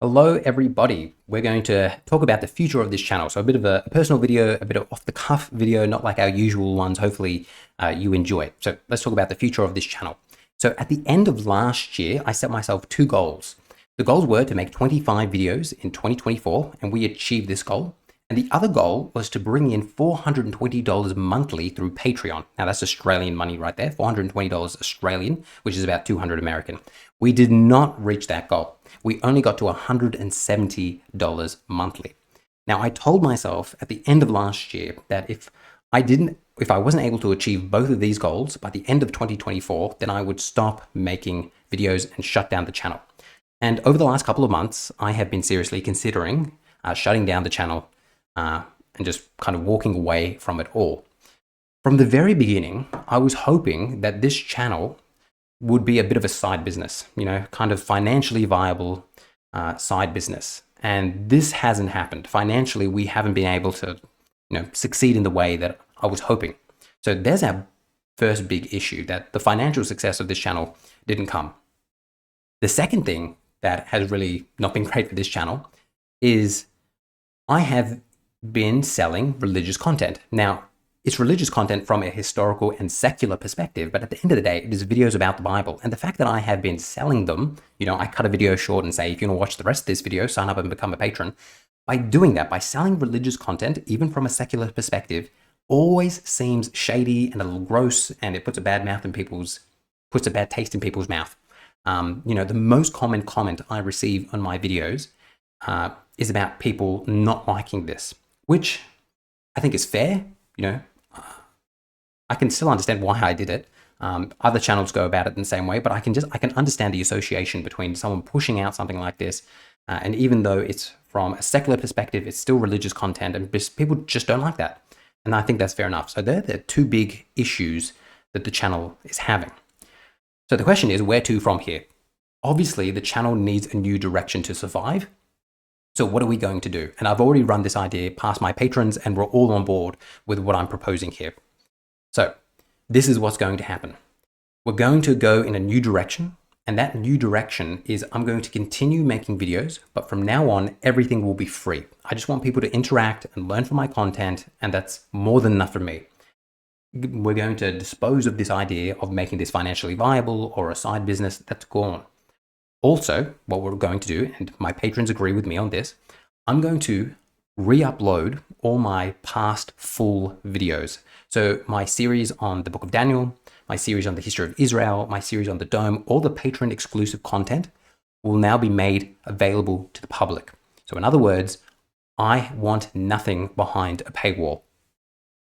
Hello, everybody. We're going to talk about the future of this channel. So a bit of a personal video, a bit of off the cuff video, not like our usual ones. Hopefully you enjoy it. So let's talk about the future of this channel. So at the end of last year, I set myself two goals. The goals were to make 25 videos in 2024, and we achieved this goal. And the other goal was to bring in $420 monthly through Patreon. Now that's Australian money right there, $420 Australian, which is about 200 American. We did not reach that goal. We only got to $170 monthly. Now I told myself at the end of last year that if I wasn't able to achieve both of these goals by the end of 2024, then I would stop making videos and shut down the channel. And over the last couple of months, I have been seriously considering shutting down the channel and just kind of walking away from it all. From the very beginning, I was hoping that this channel would be a bit of a side business, kind of financially viable side business. And this hasn't happened. Financially, we haven't been able to, succeed in the way that I was hoping. So there's our first big issue, that the financial success of this channel didn't come. The second thing that has really not been great for this channel is I have been selling religious content. Now, it's religious content from a historical and secular perspective, but at the end of the day, it is videos about the Bible. And the fact that I have been selling them, I cut a video short and say, if you want to watch the rest of this video, sign up and become a patron. By doing that, by selling religious content, even from a secular perspective, always seems shady and a little gross, and it puts a bad taste in people's mouth. The most common comment I receive on my videos is about people not liking this, which I think is fair. I can still understand why I did it. Other channels go about it in the same way, but I can understand the association between someone pushing out something like this. And even though it's from a secular perspective, it's still religious content, and people just don't like that. And I think that's fair enough. So they're the two big issues that the channel is having. So the question is, where to from here? Obviously, the channel needs a new direction to survive. So what are we going to do? And I've already run this idea past my patrons, and we're all on board with what I'm proposing here. So this is what's going to happen. We're going to go in a new direction, and that new direction is I'm going to continue making videos, but from now on, everything will be free. I just want people to interact and learn from my content, and that's more than enough for me. We're going to dispose of this idea of making this financially viable or a side business. That's gone. Also, what we're going to do, and my patrons agree with me on this, I'm going to re-upload all my past full videos. So my series on the book of Daniel, my series on the history of Israel, my series on the Dome, all the patron exclusive content will now be made available to the public. So in other words, I want nothing behind a paywall.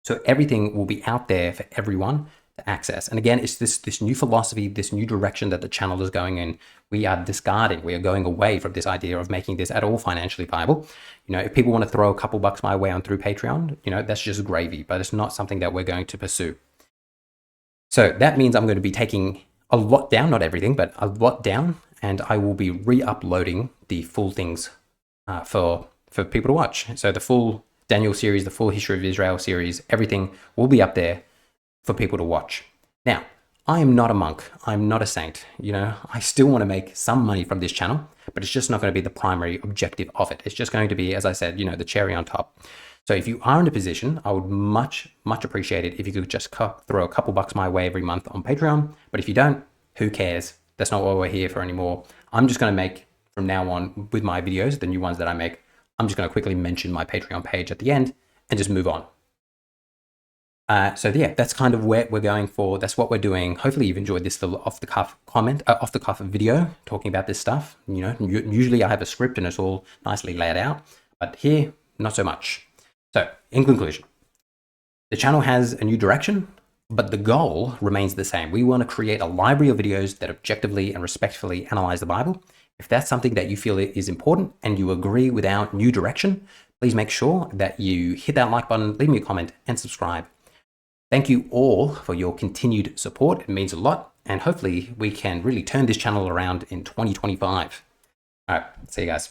So everything will be out there for everyone to access. And again, it's this new philosophy, this new direction that the channel is going in. We are going away from this idea of making this at all financially viable. If people want to throw a couple bucks my way on through Patreon, that's just gravy, but it's not something that we're going to pursue. So that means I'm going to be taking a lot down, not everything, but a lot down, and I will be re-uploading the full things for people to watch. So the full Daniel series, the full history of Israel series, everything will be up there for people to watch. Now, I am not a monk. I'm not a saint. I still want to make some money from this channel, but it's just not going to be the primary objective of it. It's just going to be, as I said, the cherry on top. So if you are in a position, I would much appreciate it if you could just throw a couple bucks my way every month on Patreon. But if you don't, who cares? That's not what we're here for anymore. I'm just going to make, from now on, with my videos, the new ones that I make, I'm just going to quickly mention my Patreon page at the end and just move on. So yeah, that's kind of where we're going for. That's what we're doing. Hopefully you've enjoyed this little off the cuff video talking about this stuff. Usually I have a script and it's all nicely laid out, but here, not so much. So in conclusion, the channel has a new direction, but the goal remains the same. We want to create a library of videos that objectively and respectfully analyze the Bible. If that's something that you feel is important and you agree with our new direction, please make sure that you hit that like button, leave me a comment, and subscribe. Thank you all for your continued support. It means a lot, and hopefully we can really turn this channel around in 2025. All right, see you guys.